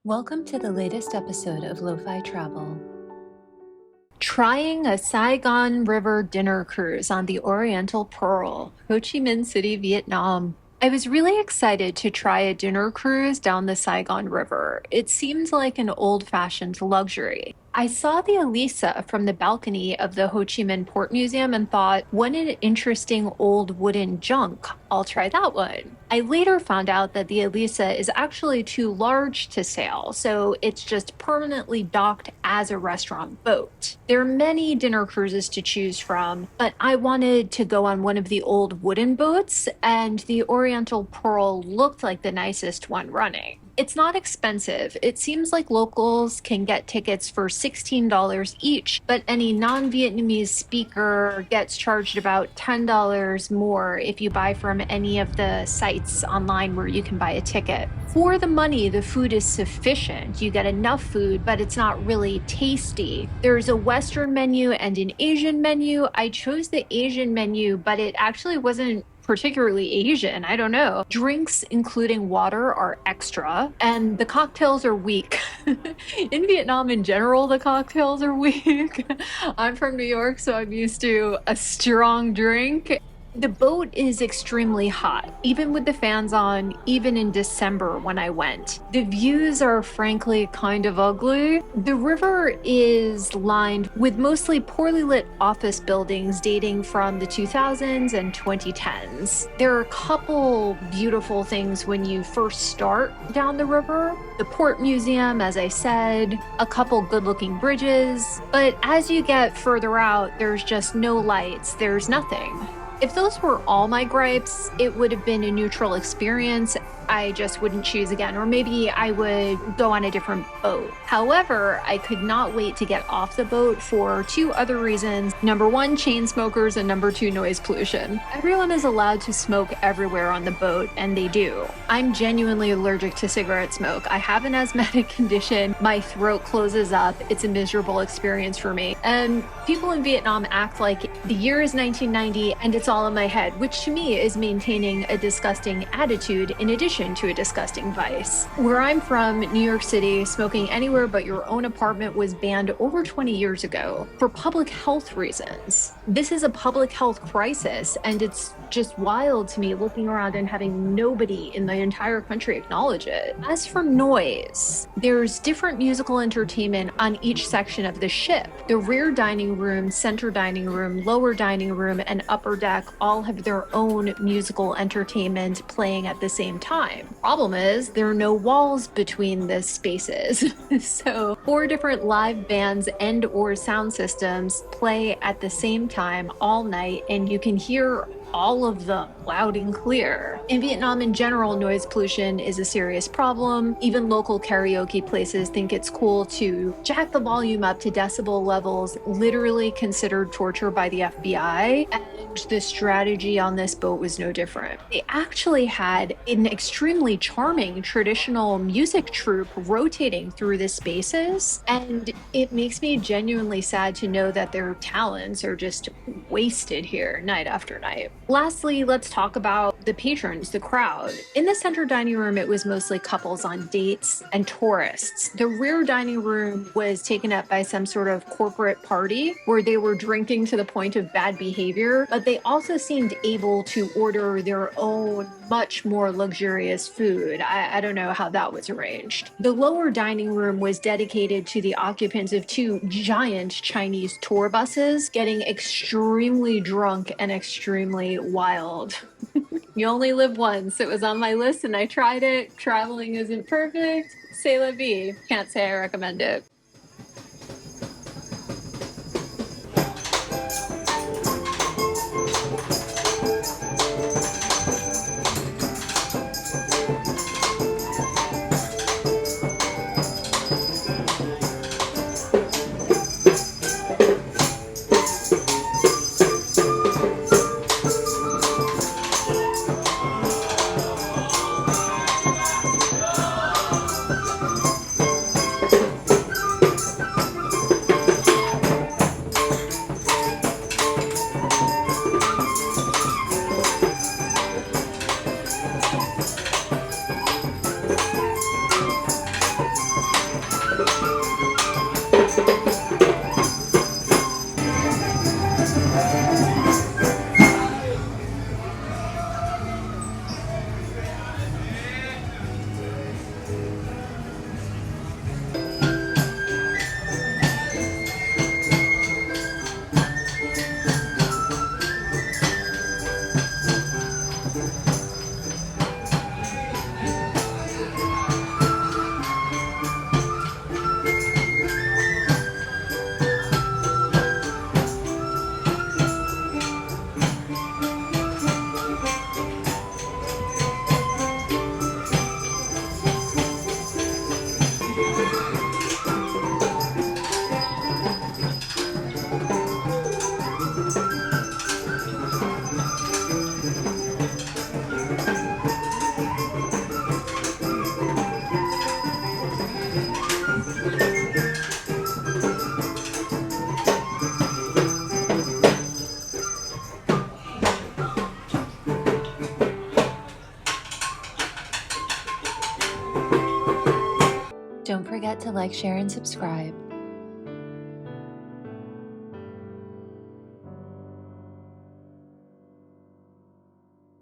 Welcome to the latest episode of Lo-Fi Travel. Trying a Saigon River dinner cruise on the Oriental Pearl, Ho Chi Minh City, Vietnam. I was really excited to try a dinner cruise down the Saigon River. It seemed like an old-fashioned luxury. I saw the Elisa from the balcony of the Ho Chi Minh Port Museum and thought, what an interesting old wooden junk. I'll try that one. I later found out that the Elisa is actually too large to sail, so it's just permanently docked as a restaurant boat. There are many dinner cruises to choose from, but I wanted to go on one of the old wooden boats, and the Oriental Pearl looked like the nicest one running. It's not expensive. It seems like locals can get tickets for $16 each, but any non-Vietnamese speaker gets charged about $10 more if you buy from any of the sites online where you can buy a ticket. For the money, the food is sufficient. You get enough food, but it's not really tasty. There's a Western menu and an Asian menu. I chose the Asian menu, but it actually wasn't particularly Asian. I don't know. Drinks, including water, are extra, and the cocktails are weak. In Vietnam, in general, the cocktails are weak. I'm from New York, so I'm used to a strong drink. The boat is extremely hot, even with the fans on, even in December when I went. The views are frankly kind of ugly. The river is lined with mostly poorly lit office buildings dating from the 2000s and 2010s. There are a couple beautiful things when you first start down the river. The Port Museum, as I said, a couple good-looking bridges, but as you get further out, there's just no lights, there's nothing. If those were all my gripes, it would have been a neutral experience. I just wouldn't choose again, or maybe I would go on a different boat. However, I could not wait to get off the boat for two other reasons. Number one, chain smokers, and number two, noise pollution. Everyone is allowed to smoke everywhere on the boat, and they do. I'm genuinely allergic to cigarette smoke. I have an asthmatic condition. My throat closes up. It's a miserable experience for me. And people in Vietnam act like the year is 1990 and it's all in my head, which to me is maintaining a disgusting attitude in addition to a disgusting vice. Where I'm from, New York City, smoking anywhere but your own apartment was banned over 20 years ago for public health reasons. This is a public health crisis, and it's just wild to me looking around and having nobody in the entire country acknowledge it. As for noise, there's different musical entertainment on each section of the ship. The rear dining room, center dining room, lower dining room, and upper deck all have their own musical entertainment playing at the same time. Problem is, there are no walls between the spaces. So 4 different live bands and or sound systems play at the same time all night, and you can hear all of them loud and clear. In Vietnam in general, noise pollution is a serious problem. Even local karaoke places think it's cool to jack the volume up to decibel levels literally considered torture by the FBI, and the strategy on this boat was no different. They actually had an extremely charming traditional music troupe rotating through the spaces, and it makes me genuinely sad to know that their talents are just wasted here night after night. Lastly, let's talk about the patrons, the crowd. In the center dining room, it was mostly couples on dates and tourists. The rear dining room was taken up by some sort of corporate party where they were drinking to the point of bad behavior, but they also seemed able to order their own much more luxurious food. I don't know how that was arranged. The lower dining room was dedicated to the occupants of 2 giant Chinese tour buses getting extremely drunk and extremely wild. You only live once. It was on my list and I tried it. Traveling isn't perfect. C'est la vie. Can't say I recommend it. Don't forget to like, share, and subscribe.